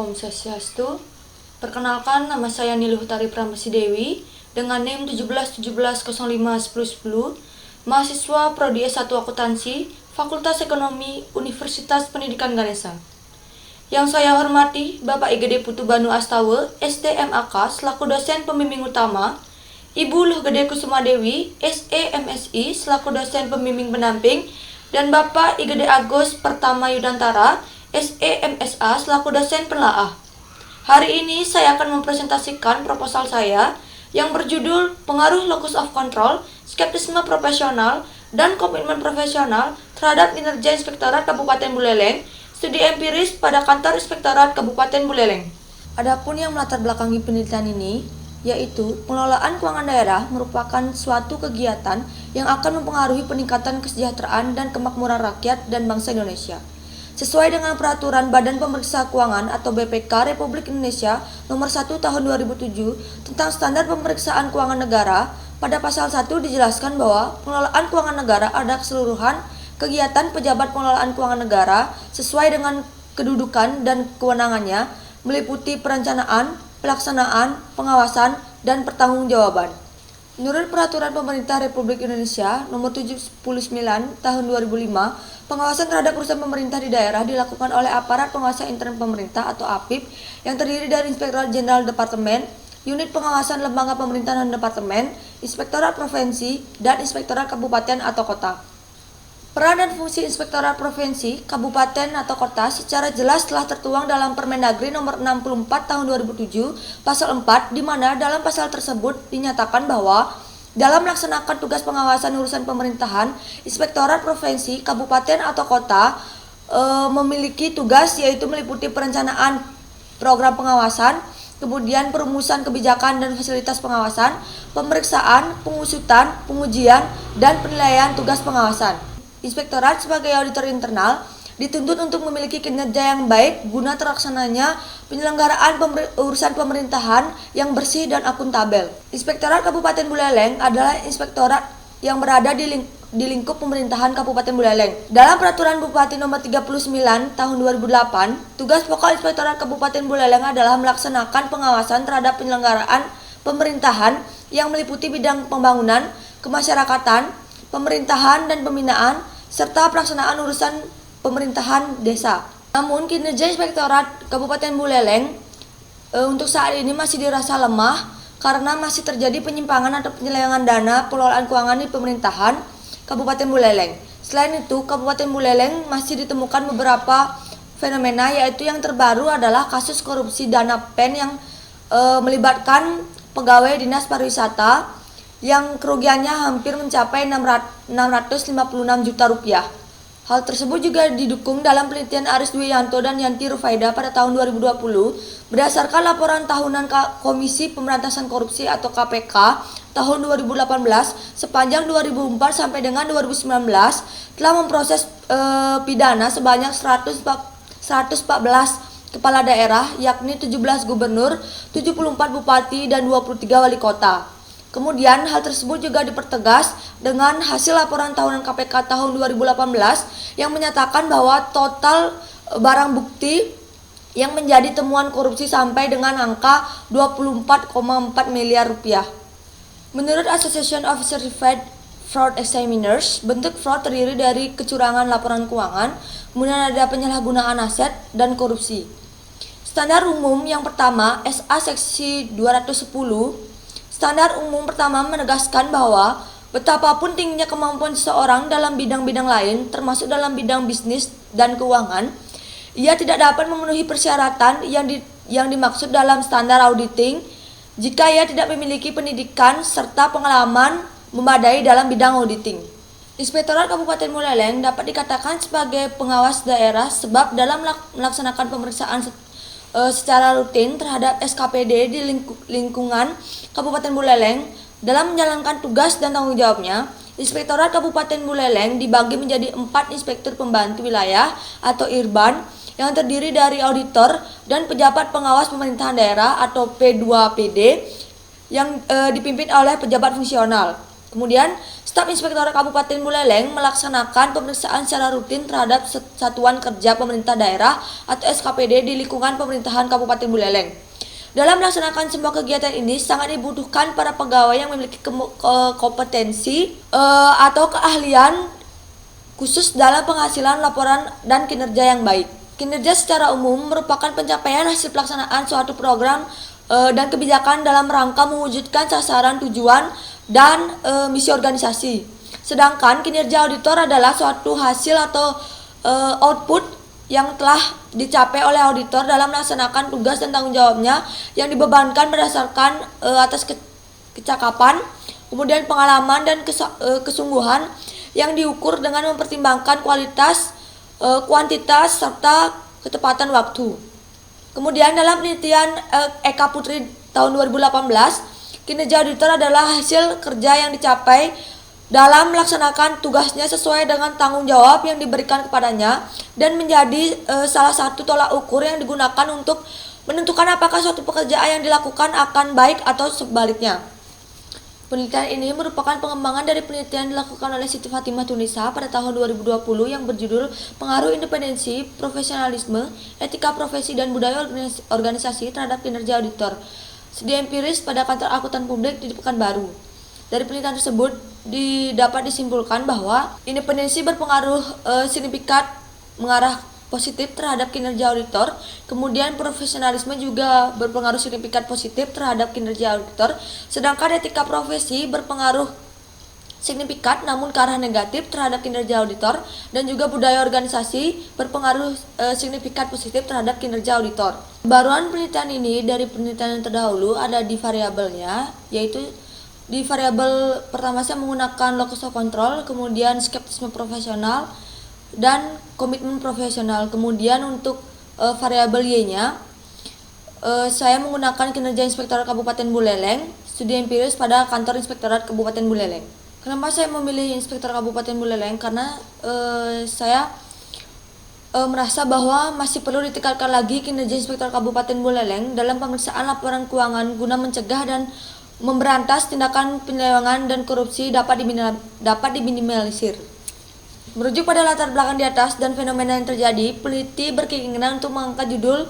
Om Swastiastu. Perkenalkan, nama saya Niluh Hutari Pramesi Dewi dengan NIM 1717051010, mahasiswa Prodi S1 Akuntansi, Fakultas Ekonomi, Universitas Pendidikan Ganesha. Yang saya hormati Bapak IGD Putu Banu Astawa, STMAK selaku dosen pembimbing utama, Ibu Luh Gede Kusuma Dewi, SEMSI selaku dosen pembimbing pendamping, dan Bapak IGD Agus Pertama Yudantara, SEMSA selaku dosen penelaah. Hari ini saya akan mempresentasikan proposal saya yang berjudul Pengaruh Locus of Control, Skeptisme Profesional, dan Komitmen Profesional terhadap Kinerja Inspektorat Kabupaten Buleleng, studi empiris pada Kantor Inspektorat Kabupaten Buleleng. Adapun yang melatar belakangi penelitian ini, yaitu pengelolaan keuangan daerah merupakan suatu kegiatan yang akan mempengaruhi peningkatan kesejahteraan dan kemakmuran rakyat dan bangsa Indonesia. Sesuai dengan Peraturan Badan Pemeriksa Keuangan atau BPK Republik Indonesia Nomor 1 Tahun 2007 tentang Standar Pemeriksaan Keuangan Negara, pada pasal 1 dijelaskan bahwa pengelolaan keuangan negara adalah keseluruhan kegiatan pejabat pengelolaan keuangan negara sesuai dengan kedudukan dan kewenangannya, meliputi perencanaan, pelaksanaan, pengawasan, dan pertanggungjawaban. Menurut Peraturan Pemerintah Republik Indonesia Nomor 79 Tahun 2005, pengawasan terhadap urusan pemerintah di daerah dilakukan oleh aparat pengawasan intern pemerintah atau APIP yang terdiri dari Inspektorat Jenderal Departemen, Unit Pengawasan Lembaga Pemerintahan dan Departemen, Inspektorat Provinsi, dan Inspektorat Kabupaten atau Kota. Peran dan fungsi Inspektorat Provinsi, Kabupaten atau Kota secara jelas telah tertuang dalam Permendagri Nomor 64 Tahun 2007 Pasal 4, di mana dalam pasal tersebut dinyatakan bahwa dalam melaksanakan tugas pengawasan urusan pemerintahan, Inspektorat Provinsi, Kabupaten atau Kota memiliki tugas yaitu meliputi perencanaan program pengawasan, kemudian perumusan kebijakan dan fasilitas pengawasan, pemeriksaan, pengusutan, pengujian, dan penilaian tugas pengawasan. Inspektorat sebagai auditor internal dituntut untuk memiliki kinerja yang baik guna terlaksananya penyelenggaraan urusan pemerintahan yang bersih dan akuntabel. Inspektorat Kabupaten Buleleng adalah inspektorat yang berada di lingkup pemerintahan Kabupaten Buleleng. Dalam Peraturan Bupati Nomor 39 Tahun 2008, tugas pokok Inspektorat Kabupaten Buleleng adalah melaksanakan pengawasan terhadap penyelenggaraan pemerintahan yang meliputi bidang pembangunan, kemasyarakatan, pemerintahan dan pembinaan, serta pelaksanaan urusan pemerintahan desa. Namun kinerja Inspektorat Kabupaten Buleleng untuk saat ini masih dirasa lemah karena masih terjadi penyimpangan atau penyelewengan dana pengelolaan keuangan di pemerintahan Kabupaten Buleleng. Selain itu, Kabupaten Buleleng masih ditemukan beberapa fenomena, yaitu yang terbaru adalah kasus korupsi dana PEN yang melibatkan pegawai Dinas Pariwisata yang kerugiannya hampir mencapai 656 juta rupiah. Hal tersebut juga didukung dalam penelitian Aris Dwianto dan Yanti Rufaida pada tahun 2020 berdasarkan laporan tahunan Komisi Pemberantasan Korupsi atau KPK tahun 2018 sepanjang 2004 sampai dengan 2019 telah memproses pidana sebanyak 114 kepala daerah, yakni 17 gubernur, 74 bupati, dan 23 wali kota. Kemudian hal tersebut juga dipertegas dengan hasil laporan tahunan KPK tahun 2018 yang menyatakan bahwa total barang bukti yang menjadi temuan korupsi sampai dengan angka 24,4 miliar rupiah. Menurut Association of Certified Fraud Examiners, bentuk fraud terdiri dari kecurangan laporan keuangan, kemudian ada penyalahgunaan aset, dan korupsi. Standar umum yang pertama, SA Seksi 210, Standar umum pertama menegaskan bahwa betapapun tingginya kemampuan seseorang dalam bidang-bidang lain, termasuk dalam bidang bisnis dan keuangan, ia tidak dapat memenuhi persyaratan yang dimaksud dalam standar auditing jika ia tidak memiliki pendidikan serta pengalaman memadai dalam bidang auditing. Inspektorat Kabupaten Buleleng dapat dikatakan sebagai pengawas daerah sebab dalam melaksanakan pemeriksaan secara rutin terhadap SKPD di lingkungan Kabupaten Buleleng. Dalam menjalankan tugas dan tanggung jawabnya, Inspektorat Kabupaten Buleleng dibagi menjadi 4 inspektur pembantu wilayah atau IRBAN yang terdiri dari auditor dan pejabat pengawas pemerintahan daerah atau P2PD yang dipimpin oleh pejabat fungsional. Kemudian, staf Inspektorat Kabupaten Buleleng melaksanakan pemeriksaan secara rutin terhadap satuan kerja pemerintah daerah atau SKPD di lingkungan pemerintahan Kabupaten Buleleng. Dalam melaksanakan semua kegiatan ini sangat dibutuhkan para pegawai yang memiliki kompetensi atau keahlian khusus dalam penghasilan laporan dan kinerja yang baik. Kinerja secara umum merupakan pencapaian hasil pelaksanaan suatu program dan kebijakan dalam rangka mewujudkan sasaran tujuan dan misi organisasi. Sedangkan kinerja auditor adalah suatu hasil atau output yang telah dicapai oleh auditor dalam melaksanakan tugas dan tanggung jawabnya yang dibebankan berdasarkan atas kecakapan, kemudian pengalaman dan kesungguhan yang diukur dengan mempertimbangkan kualitas, kuantitas, serta ketepatan waktu. Kemudian dalam penelitian Eka Putri tahun 2018, kinerja auditor adalah hasil kerja yang dicapai dalam melaksanakan tugasnya sesuai dengan tanggung jawab yang diberikan kepadanya dan menjadi salah satu tolak ukur yang digunakan untuk menentukan apakah suatu pekerjaan yang dilakukan akan baik atau sebaliknya. Penelitian ini merupakan pengembangan dari penelitian dilakukan oleh Siti Fatimah Tunisa pada tahun 2020 yang berjudul Pengaruh Independensi, Profesionalisme, Etika Profesi dan Budaya Organisasi terhadap Kinerja Auditor. Studi empiris pada kantor akuntan publik di Pekanbaru. Dari penelitian tersebut dapat disimpulkan bahwa independensi berpengaruh signifikan mengarah positif terhadap kinerja auditor, kemudian profesionalisme juga berpengaruh signifikan positif terhadap kinerja auditor, sedangkan etika profesi berpengaruh signifikan namun ke arah negatif terhadap kinerja auditor, dan juga budaya organisasi berpengaruh signifikan positif terhadap kinerja auditor. Baruan penelitian ini dari penelitian yang terdahulu ada di variabelnya, yaitu di variabel pertama saya menggunakan locus of control, kemudian skeptisme profesional dan komitmen profesional. Kemudian untuk variabel Y-nya saya menggunakan kinerja Inspektorat Kabupaten Buleleng, studi empiris pada kantor Inspektorat Kabupaten Buleleng. Kenapa saya memilih Inspektorat Kabupaten Buleleng? Karena saya merasa bahwa masih perlu ditingkatkan lagi kinerja Inspektorat Kabupaten Buleleng dalam pemeriksaan laporan keuangan guna mencegah dan memberantas tindakan penyelewengan dan korupsi dapat diminimalisir. Merujuk pada latar belakang di atas dan fenomena yang terjadi, peneliti berkeinginan untuk mengangkat judul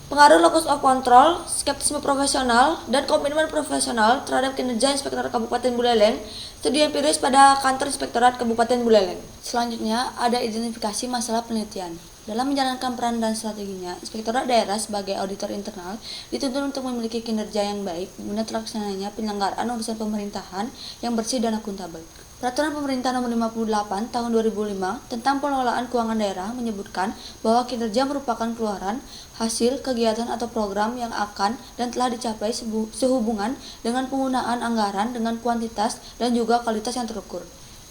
Pengaruh Locus of Control, Skeptisme Profesional, dan Komitmen Profesional terhadap Kinerja Inspektorat Kabupaten Buleleng, studi empiris pada kantor Inspektorat Kabupaten Buleleng. Selanjutnya, ada identifikasi masalah penelitian. Dalam menjalankan peran dan strateginya, Inspektorat Daerah sebagai auditor internal dituntut untuk memiliki kinerja yang baik guna terlaksananya penyelenggaraan urusan pemerintahan yang bersih dan akuntabel. Peraturan Pemerintah Nomor 58 Tahun 2005 tentang Pengelolaan Keuangan Daerah menyebutkan bahwa kinerja merupakan keluaran, hasil, kegiatan atau program yang akan dan telah dicapai sehubungan dengan penggunaan anggaran dengan kuantitas dan juga kualitas yang terukur.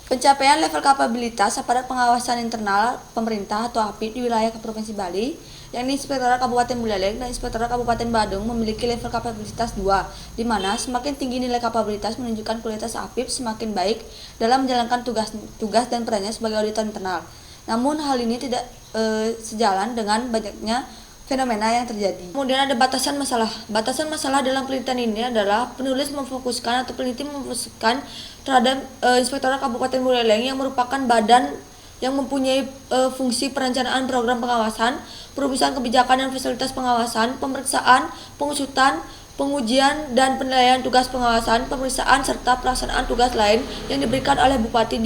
Pencapaian level kapabilitas aparat pengawasan internal pemerintah atau APID di wilayah Provinsi Bali, yakni Inspektorat Kabupaten Buleleng dan Inspektorat Kabupaten Badung memiliki level kapabilitas 2, di mana semakin tinggi nilai kapabilitas menunjukkan kualitas APID semakin baik dalam menjalankan tugas dan perannya sebagai auditor internal. Namun hal ini tidak sejalan dengan banyaknya fenomena yang terjadi. Kemudian ada batasan masalah. Batasan masalah dalam penelitian ini adalah penulis memfokuskan atau peneliti memfokuskan terhadap Inspektorat Kabupaten Buleleng yang merupakan badan yang mempunyai fungsi perencanaan program pengawasan, perumusan kebijakan dan fasilitas pengawasan, pemeriksaan, pengusutan, pengujian dan penilaian tugas pengawasan, pemeriksaan serta pelaksanaan tugas lain yang diberikan oleh Bupati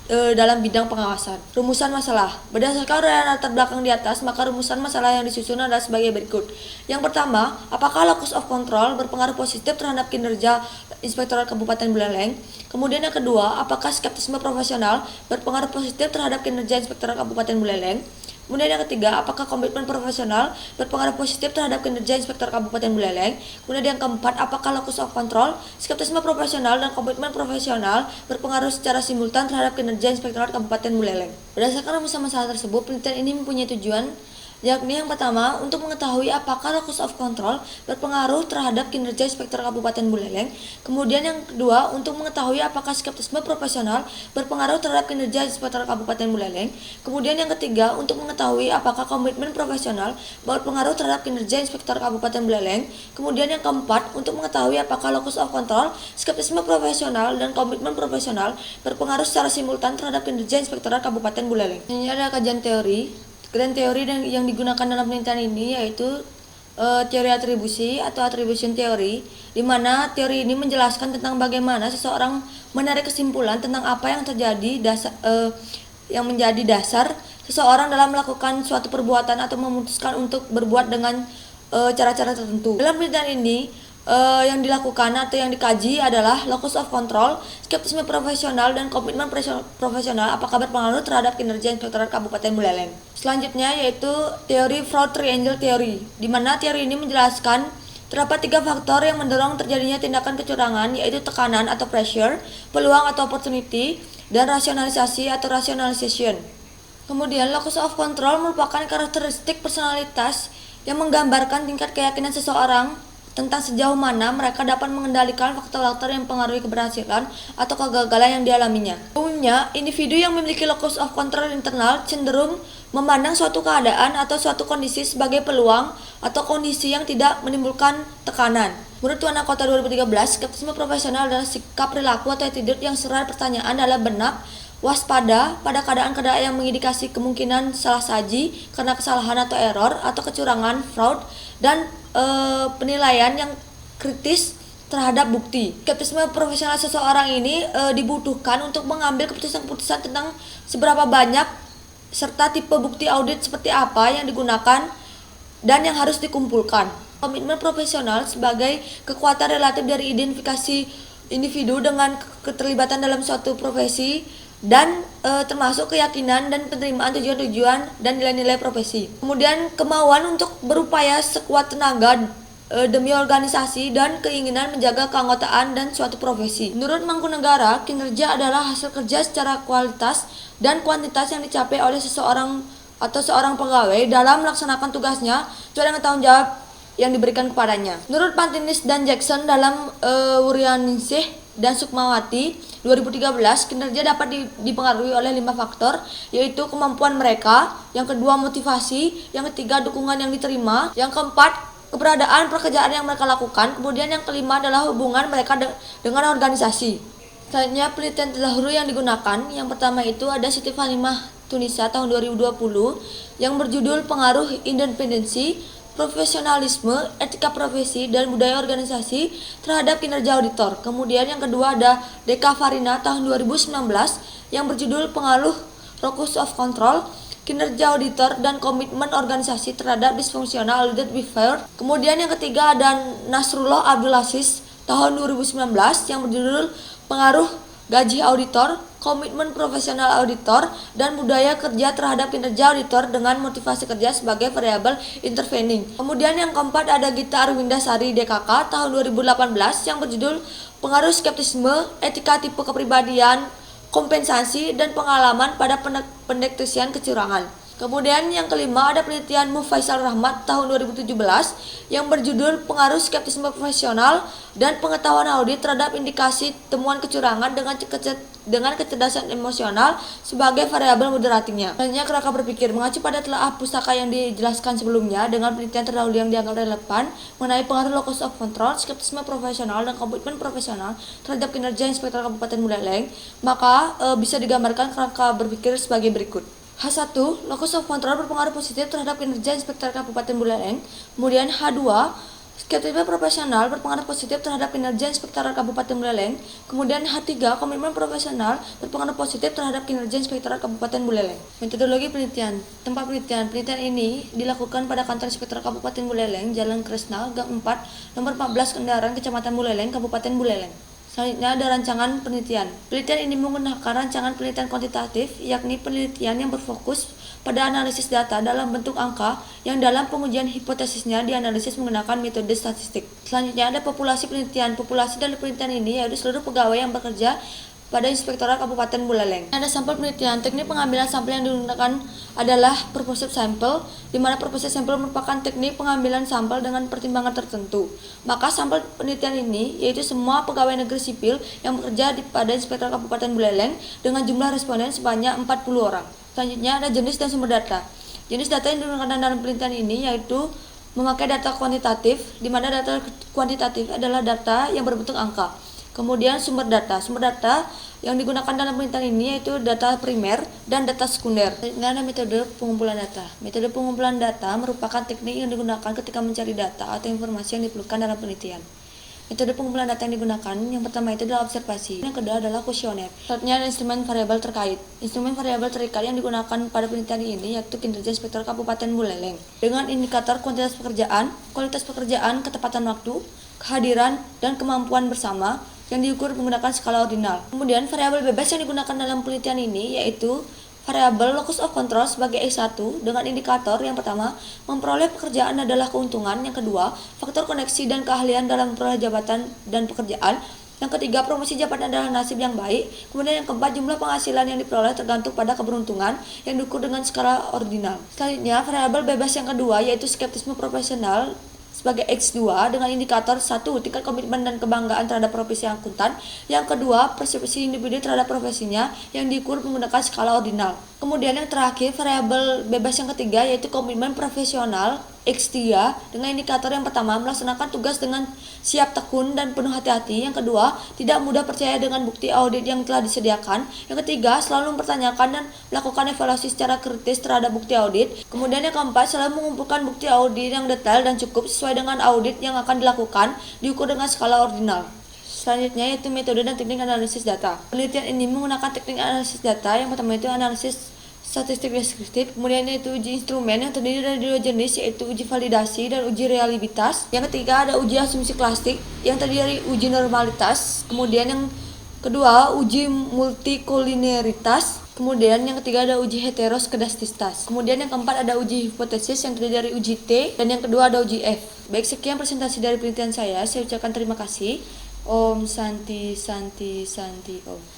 dalam bidang pengawasan. Rumusan masalah. Berdasarkan uraian latar belakang di atas, maka rumusan masalah yang disusun adalah sebagai berikut. Yang pertama, apakah locus of control berpengaruh positif terhadap kinerja Inspektorat Kabupaten Buleleng? Kemudian yang kedua, apakah skeptisme profesional berpengaruh positif terhadap kinerja Inspektorat Kabupaten Buleleng? Kemudian yang ketiga, apakah komitmen profesional berpengaruh positif terhadap kinerja Inspektorat Kabupaten Buleleng? Kemudian yang keempat, apakah locus of control, skeptisme profesional dan komitmen profesional berpengaruh secara simultan terhadap kinerja Inspektorat Kabupaten Buleleng? Berdasarkan rumusan masalah tersebut, penelitian ini mempunyai tujuan yakni yang pertama untuk mengetahui apakah locus of control berpengaruh terhadap kinerja Inspektorat Kabupaten Buleleng. Kemudian yang kedua untuk mengetahui apakah skeptisme profesional berpengaruh terhadap kinerja Inspektorat Kabupaten Buleleng. Kemudian yang ketiga untuk mengetahui apakah komitmen profesional berpengaruh terhadap kinerja Inspektorat Kabupaten Buleleng. Kemudian yang keempat untuk mengetahui apakah locus of control, skeptisme profesional dan komitmen profesional berpengaruh secara simultan terhadap kinerja Inspektorat Kabupaten Buleleng. Ini adalah kajian teori. Dan teori yang digunakan dalam penelitian ini yaitu teori atribusi atau attribution theory, di mana teori ini menjelaskan tentang bagaimana seseorang menarik kesimpulan tentang apa yang terjadi yang menjadi dasar seseorang dalam melakukan suatu perbuatan atau memutuskan untuk berbuat dengan cara-cara tertentu. Dalam penelitian ini yang dilakukan atau yang dikaji adalah locus of control, skeptisme profesional dan komitmen profesional apakah berpengaruh terhadap kinerja Inspektorat Kabupaten Buleleng. Selanjutnya yaitu teori fraud triangle theory, di mana teori ini menjelaskan terdapat 3 faktor yang mendorong terjadinya tindakan kecurangan, yaitu tekanan atau pressure, peluang atau opportunity, dan rasionalisasi atau rationalization. Kemudian locus of control merupakan karakteristik personalitas yang menggambarkan tingkat keyakinan seseorang tentang sejauh mana mereka dapat mengendalikan faktor-faktor yang mempengaruhi keberhasilan atau kegagalan yang dialaminya. Umumnya, individu yang memiliki locus of control internal cenderung memandang suatu keadaan atau suatu kondisi sebagai peluang atau kondisi yang tidak menimbulkan tekanan. Menurut Tuan Kota 2013, skeptisme profesional adalah sikap perilaku atau attitude yang serai pertanyaan dalam benak, waspada pada keadaan-keadaan yang mengindikasi kemungkinan salah saji karena kesalahan atau error atau kecurangan, fraud, dan penilaian yang kritis terhadap bukti. Skeptisme profesional seseorang ini dibutuhkan untuk mengambil keputusan-keputusan tentang seberapa banyak serta tipe bukti audit seperti apa yang digunakan dan yang harus dikumpulkan. Komitmen profesional sebagai kekuatan relatif dari identifikasi individu dengan keterlibatan dalam suatu profesi dan termasuk keyakinan dan penerimaan tujuan-tujuan dan nilai-nilai profesi. Kemudian kemauan untuk berupaya sekuat tenaga demi organisasi dan keinginan menjaga keanggotaan dan suatu profesi. Menurut Mangkunegara, kinerja adalah hasil kerja secara kualitas dan kuantitas yang dicapai oleh seseorang atau seorang pegawai dalam melaksanakan tugasnya sesuai dengan tanggung jawab yang diberikan kepadanya. Menurut Pantinis dan Jackson dalam Wuryaningsih dan Sukmawati 2013, kinerja dapat dipengaruhi oleh 5 faktor, yaitu kemampuan mereka, yang kedua motivasi, yang ketiga dukungan yang diterima, yang keempat keberadaan pekerjaan yang mereka lakukan, kemudian yang kelima adalah hubungan mereka dengan organisasi. Selanjutnya penelitian terdahulu yang digunakan, yang pertama itu ada Siti Falimah Tunisa tahun 2020 yang berjudul Pengaruh Independensi, Profesionalisme, Etika Profesi, dan Budaya Organisasi terhadap Kinerja Auditor. Kemudian yang kedua ada Deka Farina tahun 2019 yang berjudul Pengaruh Locus of Control, Kinerja Auditor, dan Komitmen Organisasi terhadap Dysfunctional Audit Behavior. Kemudian yang ketiga ada Nasrullah Abdul Aziz tahun 2019 yang berjudul Pengaruh Gaji Auditor, Komitmen Profesional Auditor, dan Budaya Kerja terhadap Kinerja Auditor dengan Motivasi Kerja sebagai Variabel Intervening. Kemudian yang keempat ada Gita Arwindasari DKK tahun 2018 yang berjudul Pengaruh Skeptisme, Etika Tipe Kepribadian, Kompensasi, dan Pengalaman pada Pendeteksian Kecurangan. Kemudian yang kelima ada penelitian Mufaisal Rahmat tahun 2017 yang berjudul Pengaruh Skeptisme Profesional dan Pengetahuan Audit terhadap Indikasi Temuan Kecurangan dengan Kecerdasan Emosional sebagai variabel moderatingnya. Selanjutnya kerangka berpikir mengacu pada telaah pustaka yang dijelaskan sebelumnya dengan penelitian terdahulu yang dianggap relevan mengenai pengaruh locus of control, skeptisme profesional, dan komitmen profesional terhadap kinerja Inspektorat Kabupaten Buleleng, maka bisa digambarkan kerangka berpikir sebagai berikut. H1, locus of control berpengaruh positif terhadap kinerja Inspektorat Kabupaten Buleleng. Kemudian H2, skeptisme profesional berpengaruh positif terhadap kinerja Inspektorat Kabupaten Buleleng. Kemudian H3, komitmen profesional berpengaruh positif terhadap kinerja Inspektorat Kabupaten Buleleng. Metodologi penelitian. Tempat penelitian. Penelitian ini dilakukan pada kantor Inspektorat Kabupaten Buleleng, Jalan Kresna, Gang 4, nomor 14, Kendaraan, Kecamatan Buleleng, Kabupaten Buleleng. Selanjutnya ada rancangan penelitian. Penelitian ini menggunakan rancangan penelitian kuantitatif, yakni penelitian yang berfokus pada analisis data dalam bentuk angka yang dalam pengujian hipotesisnya dianalisis menggunakan metode statistik. Selanjutnya ada populasi penelitian. Populasi dari penelitian ini yaitu seluruh pegawai yang bekerja pada Inspektorat Kabupaten Buleleng. Ada sampel penelitian. Teknik pengambilan sampel yang digunakan adalah purposive sample, di mana purposive sample merupakan teknik pengambilan sampel dengan pertimbangan tertentu. Maka sampel penelitian ini yaitu semua pegawai negeri sipil yang bekerja pada Inspektorat Kabupaten Buleleng dengan jumlah responden sebanyak 40 orang. Selanjutnya ada jenis dan sumber data. Jenis data yang digunakan dalam penelitian ini yaitu memakai data kuantitatif, di mana data kuantitatif adalah data yang berbentuk angka. Kemudian sumber data yang digunakan dalam penelitian ini yaitu data primer dan data sekunder. Ini ada metode pengumpulan data. Metode pengumpulan data merupakan teknik yang digunakan ketika mencari data atau informasi yang diperlukan dalam penelitian. Metode pengumpulan data yang digunakan yang pertama itu adalah observasi, yang kedua adalah kuesioner. Selanjutnya ada instrumen variabel terkait. Instrumen variabel terkait yang digunakan pada penelitian ini yaitu kinerja Inspektorat Kabupaten Buleleng dengan indikator kualitas pekerjaan, ketepatan waktu, kehadiran, dan kemampuan bersama yang diukur menggunakan skala ordinal. Kemudian variabel bebas yang digunakan dalam penelitian ini yaitu variabel locus of control sebagai X1 dengan indikator yang pertama, memperoleh pekerjaan adalah keuntungan, yang kedua, faktor koneksi dan keahlian dalam memperoleh jabatan dan pekerjaan, yang ketiga, promosi jabatan adalah nasib yang baik, kemudian yang keempat, jumlah penghasilan yang diperoleh tergantung pada keberuntungan yang diukur dengan skala ordinal. Selanjutnya, variabel bebas yang kedua yaitu skeptisme profesional sebagai X2 dengan indikator 1. Tingkat komitmen dan kebanggaan terhadap profesi akuntan. Yang kedua, persepsi individu terhadap profesinya yang diukur menggunakan skala ordinal. Kemudian yang terakhir, variabel bebas yang ketiga yaitu komitmen profesional X3 dengan indikator yang pertama, melaksanakan tugas dengan siap tekun dan penuh hati-hati. Yang kedua, tidak mudah percaya dengan bukti audit yang telah disediakan. Yang ketiga, selalu mempertanyakan dan melakukan evaluasi secara kritis terhadap bukti audit. Kemudian yang keempat, selalu mengumpulkan bukti audit yang detail dan cukup sesuai dengan audit yang akan dilakukan, diukur dengan skala ordinal. Selanjutnya yaitu metode dan teknik analisis data. Penelitian ini menggunakan teknik analisis data. Yang pertama itu analisis statistik deskriptif, kemudian yaitu uji instrumen yang terdiri dari dua jenis yaitu uji validasi dan uji realitas. Yang ketiga ada uji asumsi klasik yang terdiri dari uji normalitas, kemudian yang kedua uji multikoliniaritas, kemudian yang ketiga ada uji heteroskedastisitas, kemudian yang keempat ada uji hipotesis yang terdiri dari uji T, dan yang kedua ada uji F. Baik, sekian presentasi dari penelitian saya ucapkan terima kasih. Om Santi Santi Santi Om.